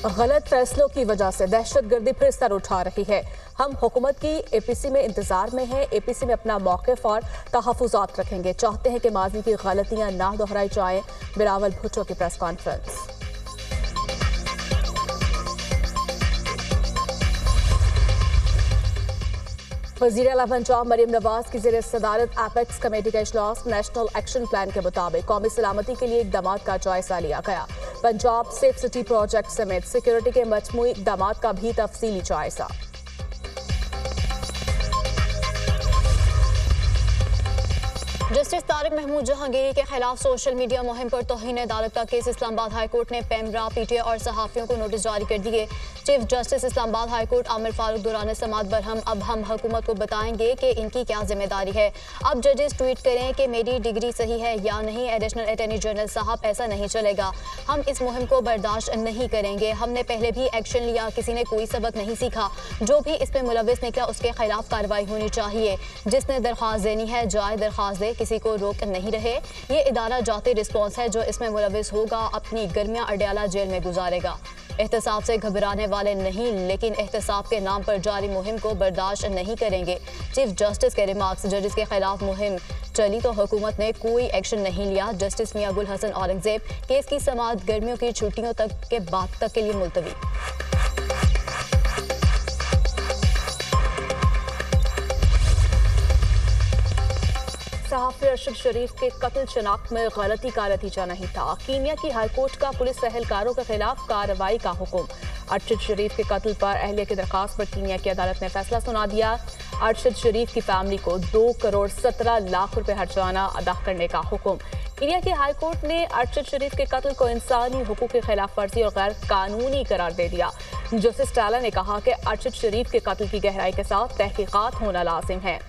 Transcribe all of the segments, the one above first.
गलत फैसलों की वजह से दहशतगर्दी फिर सर उठा रही है। हम हुकूमत की एपीसी में इंतजार में हैं। एपीसी में अपना मौक़िफ़ और तहफ़्फ़ुज़ात रखेंगे। चाहते हैं कि माजी की गलतियां ना दोहराई जाएं। बिलावल भुट्टो की प्रेस कॉन्फ्रेंस। वज़ीर आला पंजाब मरियम नवाज की ज़ेर सदारत एपेक्स कमेटी का इजलास। नेशनल एक्शन प्लान के मुताबिक कौमी सलामती के लिए इक़दामात का जायजा लिया गया। पंजाब सेफ सिटी प्रोजेक्ट समेत सिक्योरिटी के मजमूई इक़दामात का भी तफसीली जायजा। जस्टिस तारिक महमूद जहांगीरी के खिलाफ सोशल मीडिया मुहिम पर तौहीन अदालत का केस। इस्लामाबाद हाई कोर्ट ने पैमरा, पीटीआई और सहाफ़ियों को नोटिस जारी कर दिए। Chief justice Islamabad high court Aamir Farooq दौरान समात बरहम, अब हम हुकूमत को बताएंगे कि इनकी क्या जिम्मेदारी है। अब जजेस ट्वीट करें कि मेरी डिग्री सही है या नहीं। एडिशनल अटॉर्नी जनरल साहब, ऐसा नहीं चलेगा। हम इस मुहिम को बर्दाश्त नहीं करेंगे। हमने पहले भी एक्शन लिया, किसी ने कोई सबक नहीं सीखा। जो भी इसमें मुलविस निकला उसके खिलाफ कार्रवाई होनी चाहिए। जिसने दरख्वास्त देनी है जाए दरख्वास्त दे, किसी को रोक नहीं रहे। ये इदारा जाती रिस्पॉन्स है। जो इसमें मुलविस होगा अपनी गर्मियां अडयाला जेल में गुजारेगा। एहतसाब से घबराने वाले नहीं, लेकिन एहतसाब के नाम पर जारी मुहिम को बर्दाश्त नहीं करेंगे। चीफ जस्टिस के रिमार्क्स। जजेस के खिलाफ मुहिम चली तो हुकूमत ने कोई एक्शन नहीं लिया। जस्टिस मियां गुल हसन औरंगजेब, केस की समाअत गर्मियों की छुट्टियों तक के बाद तक के लिए मुलतवी। सहाफ़ी अरशद शरीफ के कत्ल शनाख्त में गलती का नतीजा नहीं था। कीनिया की हाईकोर्ट का पुलिस एहलकारों के खिलाफ कार्रवाई का हुक्म। अरशद शरीफ के कत्ल पर अहलिया की दरख्वास्त पर कीनिया की अदालत ने फैसला सुना दिया। अरशद शरीफ की फैमिली को 2 करोड़ 17 लाख रुपए हर्जाना अदा करने का हुक्म। कीनिया की हाईकोर्ट ने अरशद शरीफ के कत्ल को इंसानी हुकूक की खिलाफ वर्जी और गैर कानूनी करार दे दिया। जस्टिस टाला ने कहा कि अरशद शरीफ के कत्ल की गहराई के साथ तहकीकात होना लाजिम है।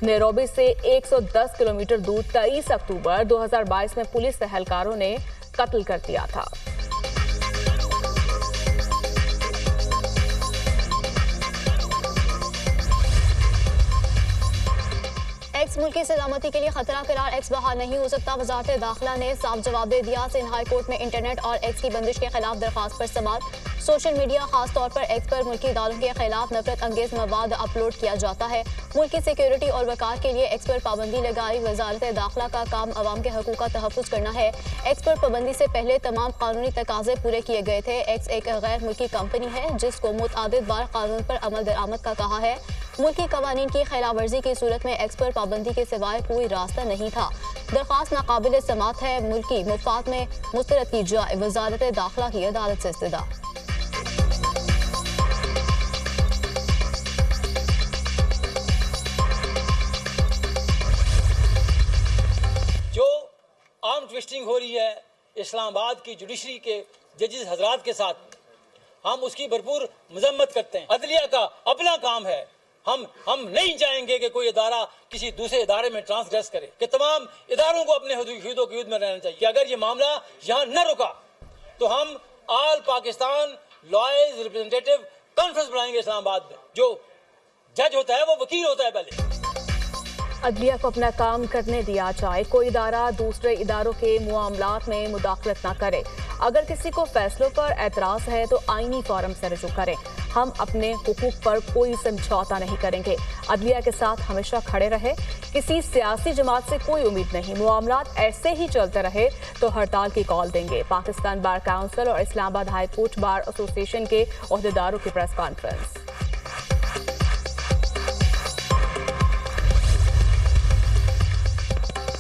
नैरोबी से 110 किलोमीटर दूर 23 अक्टूबर 2022 में पुलिस एहलकारों ने कत्ल कर दिया था। एक्स मुल्क की सलामती के लिए खतरा करार। एक्स बाहर नहीं हो सकता। वजारत दाखिला ने साफ जवाब दे दिया। सिंध हाई कोर्ट में इंटरनेट और एक्स की बंदिश के खिलाफ दरख्वास्त पर समाअत। सोशल मीडिया खास तौर पर एक्स पर मुल्की इदारों के खिलाफ नफरत अंगेज मवाद अपलोड किया जाता है। मुल्क की सिक्योरिटी और वकार के लिए एक्स पर पाबंदी लगाई। वजारत दाखिला का काम अवाम के हकूक़ का तहफ़्फ़ुज़ करना है। एक्स पर पाबंदी से पहले तमाम कानूनी तकाज़े पूरे किए गए थे। एक्स एक गैर मुल्की कंपनी है जिसको मुतअद्दिद बार कानून पर अमल दरामद का कहा है। मुल्की कवानीन की खिलाफ वर्जी की सूरत में एक्स पर पाबंदी के सिवाय कोई रास्ता नहीं था। दरख्वास्त नाकाबिल समाअत है। मुल्की मुफाद में मुस्तरद की जाए। वजारत दाखिला की अदालत से इस्तदा। जो आर्म ट्विस्टिंग हो रही है इस्लामाबाद की जुडिशरी के जजेस हजरात के साथ, हम उसकी भरपूर मजम्मत करते हैं। अदलिया का अपना काम है। हम नहीं चाहेंगे कि कोई इदारा किसी दूसरे इदारे में ट्रांसग्रेस करे, कि तमाम इदारों को अपने हुदूदों की में रहना चाहिए। कि अगर ये मामला यहाँ न रुका तो हम all Pakistan lawyers representative conference बुलाएंगे इस्लामाबाद में। जो जज होता है वो वकील होता है। पहले अदलिया को अपना काम करने दिया जाए। कोई इदारा दूसरे इदारों के मामलात में मुदाखलत न करे। अगर किसी को फैसलों पर एतराज़ है तो आईनी फॉरम से रुजू करें। हम अपने हुकूक पर कोई समझौता नहीं करेंगे। अदलिया के साथ हमेशा खड़े रहे। किसी सियासी जमात से कोई उम्मीद नहीं। मामलात ऐसे ही चलते रहे तो हड़ताल की कॉल देंगे। पाकिस्तान बार काउंसिल और Islamabad high court bar association के ओहदेदारों की प्रेस कॉन्फ्रेंस।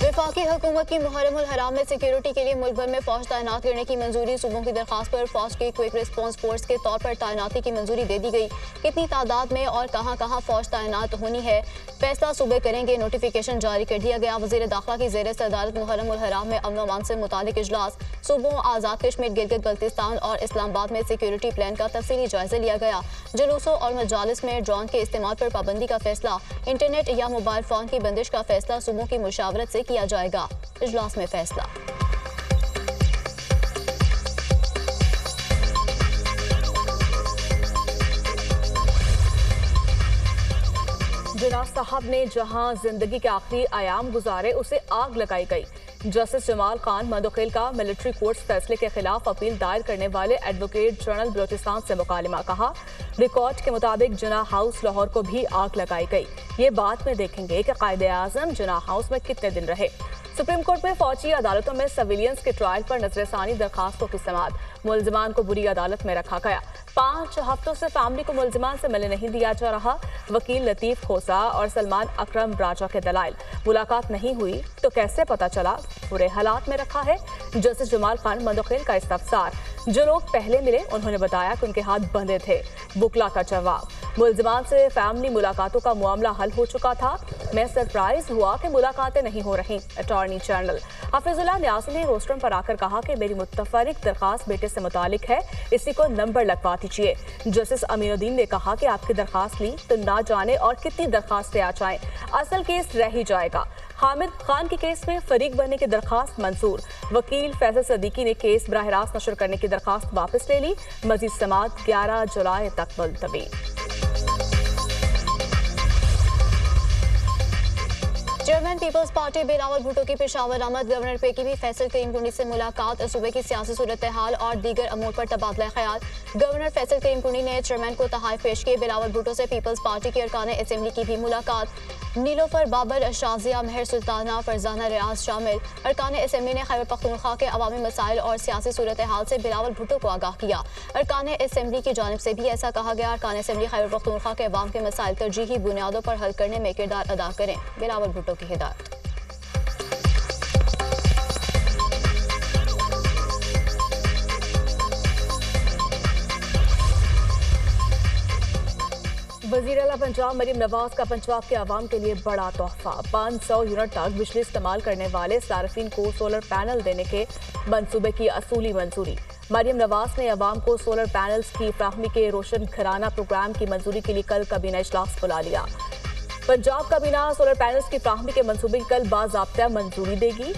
वफाकी हुकूमत की मुहर्रम उल हराम में सिक्योरिटी के लिए मुल्क भर में फौज तैनात करने की मंजूरी। सूबों की दरख्वास्त पर फौज की क्विक रिस्पॉन्स फोर्स के तौर पर तैनाती की मंजूरी दे दी गई। कितनी तादाद में और कहां कहां फौज तैनात होनी है फैसला सूबे करेंगे। नोटिफिकेशन जारी कर दिया गया। वज़ीर दाखिला की ज़ेर सदारत मुहर्रम उल हराम में अमन अमान से मुतालिक इजलास। सूबों आज़ाद कश्मीर, गिलगित बल्तिस्तान और इस्लामाबाद में सिक्योरिटी प्लान का तफसीली जायजा लिया गया। जुलूसों और मजालिस में ड्रोन के इस्तेमाल पर पाबंदी का फैसला। इंटरनेट या मोबाइल फोन की बंदिश का फैसला सूबों की मुशावरत से किया जाएगा। इजलास में फैसला। जिना साहब ने जहां जिंदगी के आखिरी आयाम गुजारे उसे आग लगाई गई। जस्टिस जमाल खान मंदोखेल का मिलिट्री कोर्ट फैसले के खिलाफ अपील दायर करने वाले एडवोकेट जनरल बलोचिस्तान से मुकालमा। कहा, रिकॉर्ड के मुताबिक जिना हाउस लाहौर को भी आग लगाई गई। ये बात में देखेंगे कि कायदे आजम जिना हाउस में कितने दिन रहे। सुप्रीम कोर्ट में फौजी अदालतों में सिविलियंस के ट्रायल पर नजरसानी दरखास्तों की समाअत। मुलजिमान को बुरी अदालत में रखा गया। 5 हफ्तों से फैमिली को मुलजिमान से मिलने नहीं दिया जा रहा। वकील लतीफ खोसा और सलमान अकरम राजा के दलाइल, मुलाकात नहीं हुई तो कैसे पता चला बुरे हालात में रखा है। जस्टिस जमाल खान मंदोखेल का इस्तफसार, जो लोग पहले मिले उन्होंने बताया कि उनके हाथ बंधे थे। बुकला का जवाब, मुलजिमान से फैमिली मुलाकातों का मामला हल हो चुका था। मैं सरप्राइज हुआ कि मुलाकातें नहीं हो रही। अटॉर्नी जनरल हफीजुल्लाह न्यासी ने रोस्टरम पर आकर कहा कि मेरी मुतफरिक दरखास्त बेटे से मुतालिक है, इसी को नंबर लगवा दीजिए। जस्टिस अमीनुद्दीन ने कहा कि आपकी दरखास्त ली तो ना जाने और कितनी दरखास्तें आ जाएं, असल केस रह ही जाएगा। हामिद खान के केस में फरीक बनने की दरखास्त मंजूर। वकील फैसल सदीकी ने केस बराह रास्त नशर करने की दरखास्त वापस ले ली। मजीद समाअत 11 जुलाई तक मुलतवी। Chairman Peoples Party Bilawal Bhutto की पेशावर आमद। गवर्नर पीकेबी फैसल करीम कुंडी से मुलाकात। सूबे की सियासी सूरत हाल और दीगर अमूर पर तबादला ख्याल। गवर्नर फैसल करीम कुंडी ने चेयरमैन को तहाइफ पेश किए। बिलावल भुट्टो से पीपल्स पार्टी के अरकान असेंबली की भी मुलाकात। नीलोफर बाबर, शाजिया, मेहर सुल्ताना, फरजाना रियाज शामिल। अरकान असेंबली ने खैबर पख्तूनख्वा के अवामी मसाइल और सियासी सूरत हाल से बिलावल भुट्टो को आगाह किया। अरकान असेंबली की जानिब से भी ऐसा कहा गया। अरकान असेंबली खैबर पख्तूनख्वा के अवाम के मसाइल तरजीही बुनियादों पर हल करने में किरदार अदा करें। बिलावल भुट्टो की हिदायत। वज़ीर आला पंजाब मरीम नवाज का पंजाब के अवाम के लिए बड़ा तोहफा। 500 यूनिट तक बिजली इस्तेमाल करने वाले सार्फिन को सोलर पैनल देने के मंसूबे की असूली मंजूरी। मरीम नवाज ने अवाम को सोलर पैनल्स की फ्राहमी के रोशन घराना प्रोग्राम की मंजूरी के लिए कल काबीना इजलास बुला लिया। पंजाब काबीना सोलर पैनल्स की फ्राहमी के मंसूबे की कल बाज़ाब्ता मंजूरी देगी।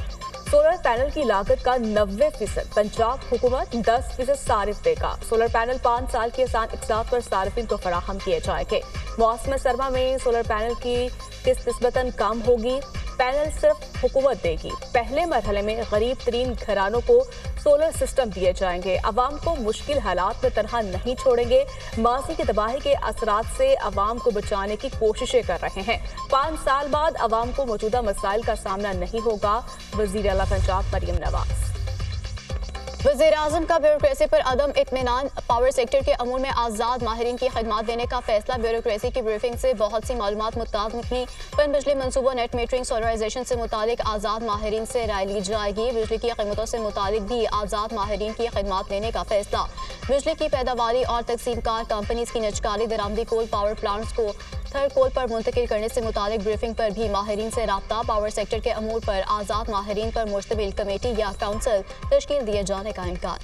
सोलर पैनल की लागत का 90% पंजाब हुकूमत, 10% सारिफ देगा। सोलर पैनल 5 साल के आसान इक़सात पर सारिफिन को फराहम किए जाएंगे। मौसम सरमा में सोलर पैनल की किस्त निस्बतन कम होगी। पैनल सिर्फ हुकूमत देगी। पहले मरहले में गरीब तरीन घरानों को सोलर सिस्टम दिए जाएंगे। अवाम को मुश्किल हालात में तनहा नहीं छोड़ेंगे। माजी की तबाही के असरात से अवाम को बचाने की कोशिशें कर रहे हैं। 5 साल बाद अवाम को मौजूदा मसाइल का सामना नहीं होगा। वज़ीर आला पंजाब मरीम नवाज। वज़ीर आज़म का ब्यूरोक्रेसी पर अदम इत्मीनान। पावर सेक्टर के अमूर में आज़ाद माहिरीन की खिदमत देने का फैसला। ब्यूरोक्रेसी की ब्रीफिंग से बहुत सी मालूमात मुताद निकली। पन बिजली मनसूबों, नेट मीटरिंग, सोलराइजेशन से मुतालिक आज़ाद माहिरीन से राय ली जाएगी। बिजली की कीमतों से मुतालिक भी आज़ाद माहिरीन की खिदमत लेने का फैसला। बिजली की पैदावारी और तकसीमकार कंपनीज की निजकारी दरामदी कोल पावर प्लांट्स को थर्ड कोल पर मुंतकिल करने से मुतालिक ब्रीफिंग पर भी माहिरीन से राब्ता। पावर सेक्टर के अमूर पर आज़ाद माहिरीन पर मुश्तमिल कमेटी या काउंसिल तश्कील दिए जाने का इम्कान।